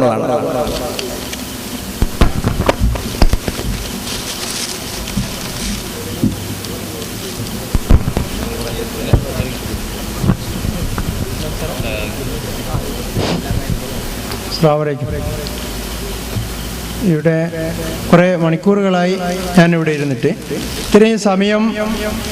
തയ്യാറാവുന്നതാണ്. അസ്സലാമു അലൈക്കും. ഇവിടെ കുറേ മണിക്കൂറുകളായി ഞാനിവിടെ ഇരുന്നിട്ട് ഇത്രയും സമയം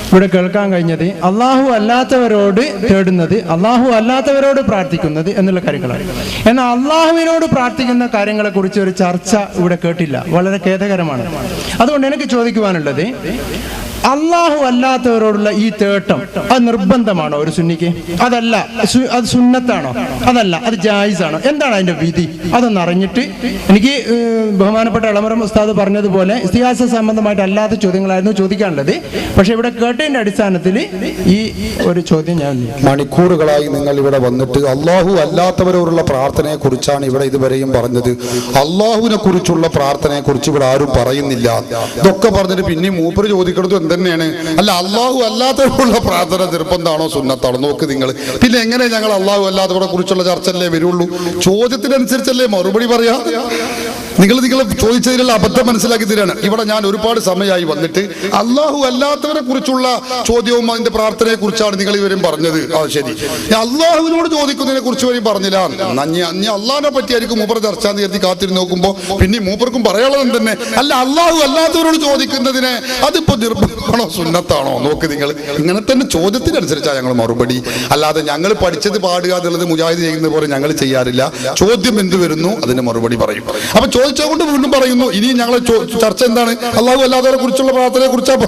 ഇവിടെ കേൾക്കാൻ കഴിഞ്ഞത് അള്ളാഹു അല്ലാത്തവരോട് തേടുന്നത്, അള്ളാഹു അല്ലാത്തവരോട് പ്രാർത്ഥിക്കുന്നത് എന്നുള്ള കാര്യങ്ങളാണ്. എന്നാൽ അള്ളാഹുവിനോട് പ്രാർത്ഥിക്കുന്ന കാര്യങ്ങളെക്കുറിച്ച് ഒരു ചർച്ച ഇവിടെ കേട്ടില്ല. വളരെ ഖേദകരമാണ്. അതുകൊണ്ട് എനിക്ക് ചോദിക്കുവാനുള്ളത്, അള്ളാഹു അല്ലാത്തവരോടുള്ള ഈ തേട്ടം അത് നിർബന്ധമാണോ ഒരു സുന്നിക്ക്? അതല്ല, അത് സുന്നത്താണോ? അതല്ല, അത് ജായിസാണോ? എന്താണ് അതിന്റെ വിധി? അതൊന്ന് അറിഞ്ഞിട്ട് എനിക്ക് ബഹുമാനപ്പെട്ട ഇളമരം ഉസ്താദ് പറഞ്ഞതുപോലെ ഇസ്തിഹാസ സംബന്ധമായിട്ട് അല്ലാത്ത ചോദ്യങ്ങളായിരുന്നു ചോദിക്കാനുള്ളത്. പക്ഷെ ഇവിടെ കേട്ടതിന്റെ അടിസ്ഥാനത്തിൽ ഈ ഒരു ചോദ്യം ഞാൻ, മണിക്കൂറുകളായി നിങ്ങൾ ഇവിടെ വന്നിട്ട് അള്ളാഹു അല്ലാത്തവരോടുള്ള പ്രാർത്ഥനയെ കുറിച്ചാണ് ഇവിടെ ഇതുവരെയും പറഞ്ഞത്. അള്ളാഹുവിനെ കുറിച്ചുള്ള പ്രാർത്ഥനയെ കുറിച്ച് ഇവിടെ ആരും പറയുന്നില്ല. ഇതൊക്കെ പറഞ്ഞിട്ട് പിന്നെ മൂപ്പര് ചോദിക്കുന്നത് എന്തെന്നെയാണ്? അല്ല, അള്ളാഹു അല്ലാത്തവരോടുള്ള പ്രാർത്ഥന നിർബന്ധമാണോ സുന്നത്താണോ? നോക്ക് നിങ്ങൾ. പിന്നെ എങ്ങനെ ഞങ്ങൾ അള്ളാഹു അല്ലാത്തവരെ കുറിച്ചുള്ള ചർച്ചയല്ലേ വരുള്ളൂ? ചോദ്യത്തിനനുസരിച്ചല്ലേ മറുപടി പറയാ. നിങ്ങൾ ചോദിച്ചതിലുള്ള അബദ്ധം മനസ്സിലാക്കി തരാണ്. ഇവിടെ ഞാൻ ഒരുപാട് സമയമായി വന്നിട്ട് അള്ളാഹു അല്ലാത്തവരെ കുറിച്ചുള്ള ചോദ്യവും അതിന്റെ പ്രാർത്ഥനയെ കുറിച്ചാണ് നിങ്ങൾ ഇവരും പറഞ്ഞത്. അത് ശരി, അള്ളാഹുവിനോട് ചോദിക്കുന്നതിനെ കുറിച്ച് വരെയും പറഞ്ഞില്ല. അള്ളാഹിനെ പറ്റിയായിരിക്കും മൂപ്പർ ചർച്ച കരുതി കാത്തിരുന്ന് നോക്കുമ്പോ പിന്നെ മൂപ്പർക്കും പറയാനുള്ളത് തന്നെ. അല്ല, അള്ളാഹു അല്ലാത്തവരോട് ചോദിക്കുന്നതിന് അതിപ്പോ നിർബന്ധമാണോ സുന്നത്താണോ? നോക്ക് നിങ്ങൾ. ഇങ്ങനെ തന്നെ ചോദ്യത്തിനനുസരിച്ചാണ് ഞങ്ങൾ മറുപടി. അല്ലാതെ ഞങ്ങൾ പഠിച്ചത് പാടുക എന്നുള്ളത് മുജാഹിദ് ചെയ്യുന്നത് പോലെ ഞങ്ങൾ ചെയ്യാറില്ല. ചോദ്യം എന്ത് വരുന്നു അതിന് മറുപടി പറയും. അപ്പൊ ചോദിച്ചുകൊണ്ട് വീണ്ടും പറയുന്നു, ഇനിയും ഞങ്ങൾ ചർച്ച എന്താണ്? അള്ളാഹു അല്ലാത്തവരെ കുറിച്ചുള്ള പ്രാർത്ഥനയെ കുറിച്ചാണ്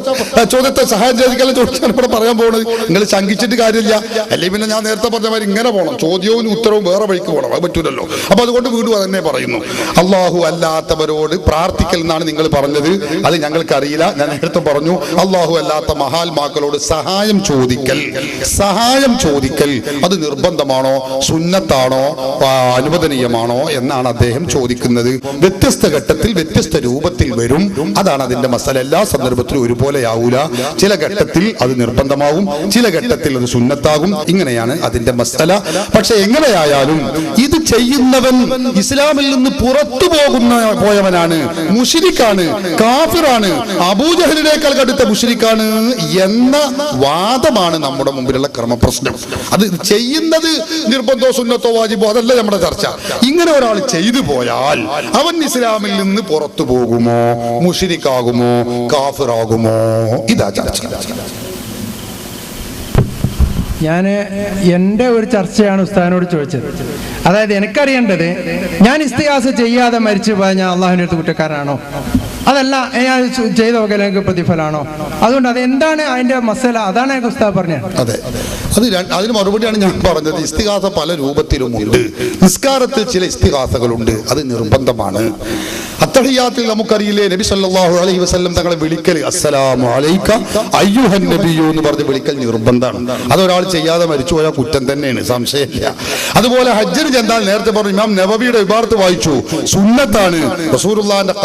ചോദ്യത്തെ സഹായം ചെയ്തിക്കല്ല ചോദിച്ചാണ് ഇവിടെ പറയാൻ പോകുന്നത്. നിങ്ങൾ ശങ്കിച്ചിട്ട് കാര്യമില്ല. അല്ലെങ്കിൽ പിന്നെ ഞാൻ നേരത്തെ പറഞ്ഞ മാതിരി ഇങ്ങനെ പോകണം, ചോദ്യവും ഉത്തരവും വേറെ വഴിക്ക് പോകണം. അത് പറ്റൂലല്ലോ. അപ്പൊ അതുകൊണ്ട് വീണ്ടും അതന്നെ പറയുന്നു, അള്ളാഹു അല്ലാത്തവരോട് പ്രാർത്ഥിക്കൽ എന്നാണ് നിങ്ങൾ പറഞ്ഞത്. അത് ഞങ്ങൾക്കറിയില്ല. ഞാൻ നേരത്തെ പറഞ്ഞു, അള്ളാഹു അല്ലാത്ത മഹാത്മാക്കളോട് സഹായം ചോദിക്കൽ അത് നിർബന്ധമാണോ സുന്നത്താണോ അനുവദനീയമാണോ എന്നാണ് അദ്ദേഹം ചോദിക്കുന്നത്. വ്യത്യസ്ത ഘട്ടത്തിൽ വ്യത്യസ്ത രൂപത്തിൽ വരും. അതാണ് അതിന്റെ മസല. എല്ലാ സന്ദർഭത്തിലും ഒരുപോലെയാവൂല. ചില ഘട്ടത്തിൽ അത് നിർബന്ധമാവും, ചില ഘട്ടത്തിൽ അത് സുന്നത്താകും. ഇങ്ങനെയാണ് അതിന്റെ മസല. പക്ഷെ എങ്ങനെയായാലും ഇത് ചെയ്യുന്നവൻ ഇസ്ലാമിൽ നിന്ന് പുറത്തു പോയവനാണ്, മുശ്രിക്കാണ്, കാഫിറാണ്, അബൂജഹലിനേക്കാൾ കടുത്ത മുശ്രിക്കാണ് എന്ന വാദമാണ് നമ്മുടെ മുമ്പിലുള്ള ക്രമപ്രശ്നം. അത് ചെയ്യുന്നത് നിർബന്ധോ സുന്നത്തോ വാജിബോ അതല്ല നമ്മുടെ ചർച്ച. ഇങ്ങനെ ഒരാൾ ചെയ്തു പോയാൽ അവൻ ഇസ്ലാമിൽ നിന്ന് പുറത്തു പോകുമോ, മുശ്രിക്കാകുമോ, കാഫിറാകുമോ? ഇതാ ചർച്ച. ഞാൻ എൻ്റെ ഒരു ചർച്ചയാണ് ഉസ്താദിനോട് ചോദിച്ചത്. അതായത് എനിക്കറിയേണ്ടത്, ഞാൻ ഇസ്തിഹാസ ചെയ്യാതെ മരിച്ചു പോയാൽ ഞാൻ അള്ളാഹുവിൻ്റെ അടുത്ത് കുറ്റക്കാരനാണോ? അതല്ല, ഞാൻ ചെയ്ത വകയിലേക്ക് പ്രതിഫലമാണോ? അതുകൊണ്ട് അത് എന്താണ് അതിന്റെ മസല? അതാണ് ഉസ്താദ് പറഞ്ഞത്. അതെ, അതിന് മറുപടിയാണ് ഞാൻ പറഞ്ഞത്. ഇസ്തിഹാസ പല രൂപത്തിലുമുണ്ട്. നിസ്കാരത്തിൽ ചില ഇസ്തിഹാസകളുണ്ട്, അത് നിർബന്ധമാണ്. അത്തഹിയ്യാത്തിൽ നമുക്കറിയില്ലേ, നബി സല്ലല്ലാഹു അലൈഹി വസല്ലം തങ്ങളെ വിളിക്കൽ അസ്സലാമു അലൈക അയ്യുഹൻ നബിയ്യു എന്ന് പറഞ്ഞ് വിളിക്കൽ നിർബന്ധമാണ്. അതൊരാൾ ചെയ്യാതെ മരിച്ചുപോയാൽ കുറ്റം തന്നെയാണ്, സംശയമില്ല. അതുപോലെ ഹജ്ജിന് ചെന്നാൽ നേരത്തെ പറഞ്ഞു, ഇമാം നവവിയുടെ ഇബാറത്ത് വായിച്ചു, സുന്നത്താണ്. റസൂലുള്ളാഹിന്റെ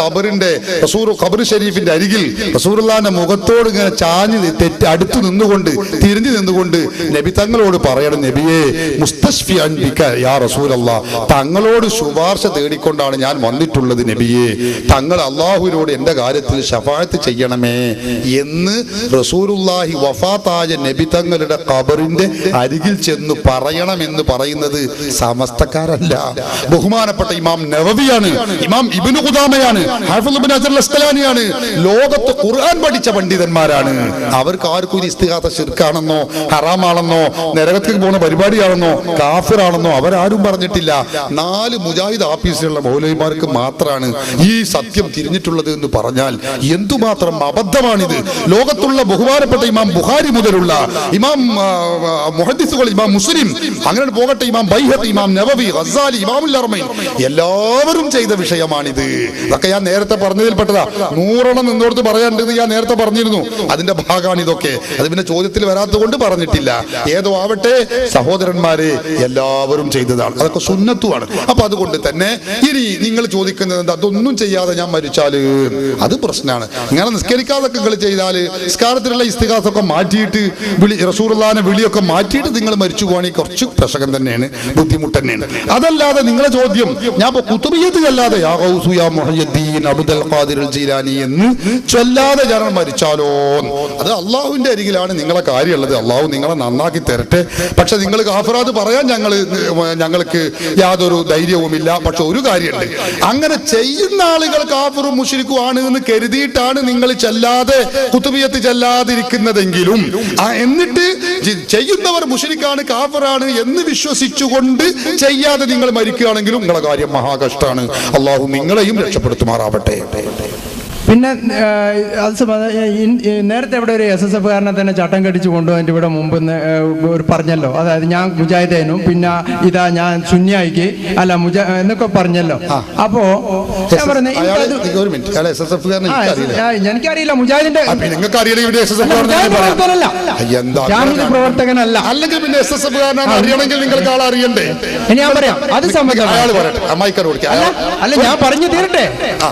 ഖബർ ഷരീഫിന്റെ അരികിൽ റസൂലുള്ളാഹിന്റെ മുഖത്തോട് ഇങ്ങനെ ചാഞ്ഞ് അടുത്തു നിന്നുകൊണ്ട് തിരിഞ്ഞു നിന്നുകൊണ്ട് നബി തങ്ങളോട് പറയണം, നബിയേ മുസ്തശ്ഫിഅൻ ബിക യാ റസൂലല്ലാഹ്, തങ്ങളോട് ശുപാർശ തേടിക്കൊണ്ടാണ് ഞാൻ വന്നിട്ടുള്ളത് നബിയേ, തങ്ങൾ അള്ളാഹുവിനോട് എന്റെ കാര്യത്തിൽ ശഫാഅത്ത് ചെയ്യണമേ എന്ന് റസൂലുള്ളാഹി വഫാത്തായ നബി തങ്ങളുടെ ഖബറിന്റെ അരികിൽ ചെന്ന് പറയണമെന്ന് പറയുന്നത് സമസ്തക്കാരല്ല, ബഹുമാനപ്പെട്ട ഇമാം നവവിയാണ്, ഇമാം ഇബ്നു ഖുദാമയാണ്, ഹാഫിദ് ഇബ്നു ഹജർ അസ്ഖലാനിയാണ്. ലോകത്ത് ഖുർആൻ പഠിച്ച പണ്ഡിതന്മാരാണ്. അവർക്ക് ആർക്കും ഇത് ഇസ്തിഹാസ ശിർക്കാണെന്നോ ഹറാമാണെന്നോ നരകത്തിൽ പോകുന്ന പരിപാടിയാണെന്നോ കാഫിറാണെന്നോ അവരാരും പറഞ്ഞിട്ടില്ല. 4 മുജാഹിദ് ആഫീസിലുള്ള മൗലവിമാർക്ക് മാത്രമാണ് ഈ സത്യം തിരിഞ്ഞിട്ടുള്ളത് എന്ന് പറഞ്ഞാൽ എന്തുമാത്രം അബദ്ധമാണിത്. ലോകത്തുള്ള ബഹുമാനപ്പെട്ട ഇമാം ബുഖാരി മുതലുള്ള ഇമാം മുഹദ്ദിസുകൾ, ഇമാം മുസ്ലിം, അങ്ങനെ പോകട്ടെ, ഇമാം ബൈഹഖി, ഇമാം നവവി, ഗസാലി, ഇമാമുൽ അർമൈൻ, എല്ലാവരും ചെയ്ത വിഷയമാണിത്. ഇതൊക്കെ ഞാൻ നേരത്തെ പറഞ്ഞതിൽ പറയപ്പെട്ടതാ. 100 നിന്നോടത്ത് പറയാനുണ്ടെന്ന് ഞാൻ നേരത്തെ പറഞ്ഞിരുന്നു. അതിന്റെ ഭാഗമാണ് ഇതൊക്കെ. അത് പിന്നെ ചോദ്യത്തിൽ വരാത്തത് കൊണ്ട് പറഞ്ഞിട്ടില്ല. ഏതോ ആവട്ടെ സഹോദരന്മാരെ, എല്ലാവരും ചെയ്തതാണ്, അതൊക്കെ സുന്നത്തുമാണ്. അപ്പൊ അതുകൊണ്ട് തന്നെ ഇനി നിങ്ങൾ ചോദിക്കുന്നത് എന്താ, അതൊന്നും ചെയ്യാതെ ഞാൻ മരിച്ചാല് അത് പ്രശ്നമാണ്. ഇങ്ങനെ നിസ്കരിക്കാതൊക്കെ നിങ്ങൾ ചെയ്താല്, നിസ്കാരത്തിലുള്ള ഇസ്തിഗാസൊക്കെ മാറ്റിയിട്ട് റസൂലുള്ളാഹിന്റെ വിളിയൊക്കെ മാറ്റിയിട്ട് നിങ്ങൾ മരിച്ചു പോവാണെങ്കിൽ കുറച്ച് പ്രശ്നം തന്നെയാണ്, ബുദ്ധിമുട്ട് തന്നെയാണ്. അതല്ലാതെ നിങ്ങളെ ചോദ്യം ഞാൻ ഇപ്പൊ കുതുബിയ്യത്ത് അല്ലാതെ യാ ഗൗസു യാ മുഹയ്യിദ്ദീൻ അബ്ദുൽ ഖാദിർ ജീലാനി എന്ന് ചൊല്ലാതെ ജനം മരിച്ചാലോ, അത് അള്ളാഹുവിന്റെ അരികിലാണ് നിങ്ങളെ കാര്യമുള്ളത്. അള്ളാഹു നിങ്ങളെ നന്നാക്കി തരട്ടെ. പക്ഷെ നിങ്ങൾ കാഫിറാത്ത് പറയാൻ ഞങ്ങൾക്ക് യാതൊരു ധൈര്യവുമില്ല. പക്ഷെ ഒരു കാര്യമുണ്ട്, അങ്ങനെ ചെയ്യുന്ന ആളുകൾ കാഫിറും മുശ്രിക്കും ആണ് എന്ന് കരുതിയിട്ടാണ് നിങ്ങൾ ചെല്ലാതെ കുതുബിയ്യത്ത് ചെല്ലാതിരിക്കുന്നതെങ്കിലും, എന്നിട്ട് ചെയ്യുന്നവർ മുശ്രിക്കാണ് കാഫിറാണ് എന്ന് വിശ്വസിച്ചുകൊണ്ട് ചെയ്യാതെ നിങ്ങൾ മരിക്കുകയാണെങ്കിലും നിങ്ങളുടെ കാര്യം മഹാകഷ്ടാണ്. അള്ളാഹു നിങ്ങളെയും രക്ഷപ്പെടുത്തുമാറാവട്ടെ. പിന്നെ നേരത്തെ ഇവിടെ ഒരു SSF കാരനെ തന്നെ ചട്ടം കടിച്ചു കൊണ്ടുപോയിട്ട് ഇവിടെ മുമ്പ് ഒരു പറഞ്ഞല്ലോ, അതായത് ഞാൻ മുജാഹിദേനും പിന്നെ ഇതാ ഞാൻ സുന്നിയായിക്ക് അല്ല എന്നൊക്കെ പറഞ്ഞല്ലോ. അപ്പോ ഞാൻ പറഞ്ഞത് എനിക്കറിയില്ല, മുജാഹിദിന്റെ പ്രവർത്തകനല്ല. അല്ലെങ്കിൽ പിന്നെ SSF അറിയണമെങ്കിൽ നിങ്ങൾക്ക് ആളെ അറിയണ്ടേ? ഞാൻ പറയാം, അത് സംബന്ധം അല്ല, ഞാൻ പറഞ്ഞു തീരട്ടെ.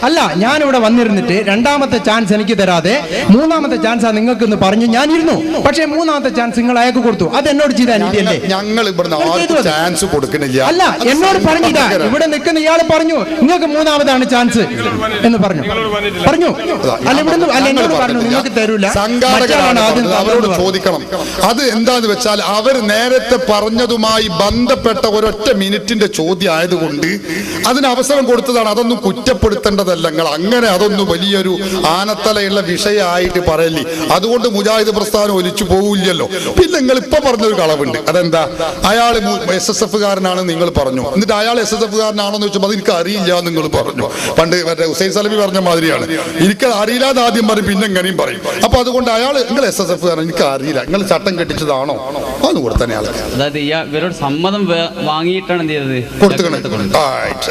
അല്ല, ഞാനിവിടെ വന്നിരുന്നിട്ട് രണ്ടാമത്തെ ചാൻസ് എനിക്ക് തരാതെ 3ാമത്തെ ചാൻസ് നിങ്ങൾക്ക് എന്ന് പറഞ്ഞു ഞാനിരുന്നു. പക്ഷേ 3ാമത്തെ ചാൻസ് നിങ്ങൾ അയാൾക്ക് കൊടുത്തു. അത് എന്നോട് ചെയ്ത അനീതിയല്ലേ? ഞങ്ങൾ ചാൻസ് കൊടുക്കണില്ല. അല്ല, എന്നോട് പറഞ്ഞില്ല. ഇവിടെ നിൽക്കുന്ന ഇയാൾ പറഞ്ഞു നിങ്ങൾക്ക് 3ാമതാണ് ചാൻസ് എന്ന് പറഞ്ഞു. അല്ല, ഇവിടെ അല്ല, എന്നോട് പറഞ്ഞു നിങ്ങൾക്ക് തരൂല. അവരോട് ചോദിക്കണം. അത് എന്താന്ന് വെച്ചാൽ അവർ നേരത്തെ പറഞ്ഞതുമായി ബന്ധപ്പെട്ട ഒരൊറ്റ മിനിറ്റിന്റെ ചോദ്യം ആയതുകൊണ്ട് അതിന് അവസരം കൊടുത്തതാണ്. അതൊന്നും കുറ്റപ്പെടുത്തേണ്ടതല്ല. നിങ്ങൾ അങ്ങനെ അതൊന്നും വലിയൊരു ആനത്തലയുള്ള വിഷയമായിട്ട് പറയല്ലേ. അതുകൊണ്ട് മുജാഹിദ് പ്രസ്ഥാനം ഒലിച്ചു പോകില്ലല്ലോ. പിന്നെ നിങ്ങൾ ഇപ്പൊ പറഞ്ഞൊരു കളവുണ്ട്. അതെന്താ, അയാൾ SSF കാരനാണ് നിങ്ങൾ പറഞ്ഞു. എന്നിട്ട് അയാൾ SSF കാരനാണെന്ന് വെച്ചപ്പോൾ അത് എനിക്ക് അറിയില്ല നിങ്ങൾ പറഞ്ഞു. പണ്ട് മറ്റേ ഹുസൈൻ സലഫി പറഞ്ഞ മാതിരിയാണ്, എനിക്ക് അറിയില്ലാതെ ആദ്യം പറയും പിന്നെ എങ്ങനെയും പറയും. അപ്പൊ അതുകൊണ്ട് അയാൾ നിങ്ങൾ SSF കാരൻ, എനിക്ക് അറിയില്ല, നിങ്ങൾ ചട്ടം കെട്ടിച്ചതാണോ അതൊന്നും കൊടുത്ത അയാൾ ഇവരോട് സമ്മതം വാങ്ങിയിട്ടാണ് എന്ത് ചെയ്തത് കൊടുത്തു.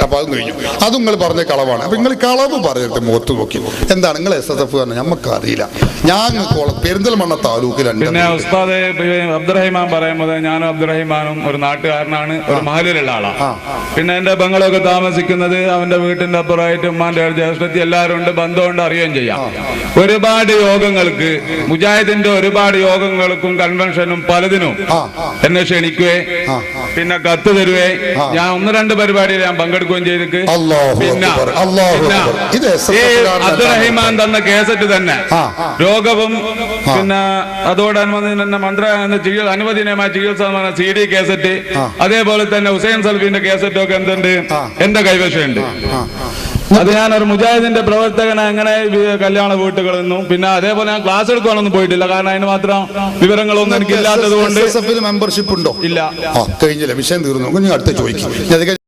അപ്പൊ അത് കഴിഞ്ഞു. അത് നിങ്ങൾ പറഞ്ഞ കളവാണ്. അപ്പൊ നിങ്ങൾ കളവ് പറയരുത്. മുഖത്ത് നോക്കി എന്താണ് നിങ്ങൾ SSF കാരൻ, നമുക്ക് അറിയില്ല. ഞാൻ പെരിന്തൽമണ്ണ താലൂക്കിൽ പിന്നെ ഉസ്താദ് അബ്ദുറഹിമാൻ പറയുമ്പോൾ ഞാനും അബ്ദുറഹിമാനും ഒരു നാട്ടുകാരനാണ്, ഒരു മഹലിലുള്ള ആളാണ്. പിന്നെ എന്റെ ബംഗളൊക്കെ താമസിക്കുന്നത് അവന്റെ വീട്ടിന്റെ അപ്പുറമായിട്ട് ഉമ്മാന്റെ ജ്യേഷ്ഠത്തി എല്ലാവരും ഉണ്ട്, ബന്ധമുണ്ട്, അറിയുകയും ചെയ്യാം. ഒരുപാട് യോഗങ്ങൾക്ക്, മുജാഹിദിന്റെ ഒരുപാട് യോഗങ്ങൾക്കും കൺവെൻഷനും പലതിനും എന്നെ ക്ഷണിക്കുവേ, പിന്നെ കത്ത് തരുവേ. ഞാൻ 1-2 പരിപാടിയിൽ ഞാൻ പങ്കെടുക്കുകയും ചെയ്തിട്ട് പിന്നെ അബ്ദുറഹിമാൻ തന്ന കേസറ്റ് തന്നെ രോഗവും പിന്നെ അതോടനുബന്ധിച്ച് അനുവദനീയമായ ചികിത്സ CD കേസറ്റ്, അതേപോലെ തന്നെ ഹുസൈൻ സൽഫിന്റെ കേസറ്റ് ഒക്കെ എന്തുണ്ട് എന്റെ കൈവശമുണ്ട്. അത് ഞാനൊരു മുജാഹിദിന്റെ പ്രവർത്തകനെ അങ്ങനെ കല്യാണ വീട്ടുകളിൽ നിന്നും പിന്നെ അതേപോലെ ഞാൻ ക്ലാസ് എടുക്കാനൊന്നും പോയിട്ടില്ല. കാരണം അതിന് മാത്രം വിവരങ്ങളൊന്നും എനിക്ക് ഇല്ലാത്തത് കൊണ്ട്. മെമ്പർഷിപ്പ് ഉണ്ടോ? ഇല്ല. കഴിഞ്ഞില്ല, വിഷയം തീർന്നു. അടുത്ത ചോദിക്കും.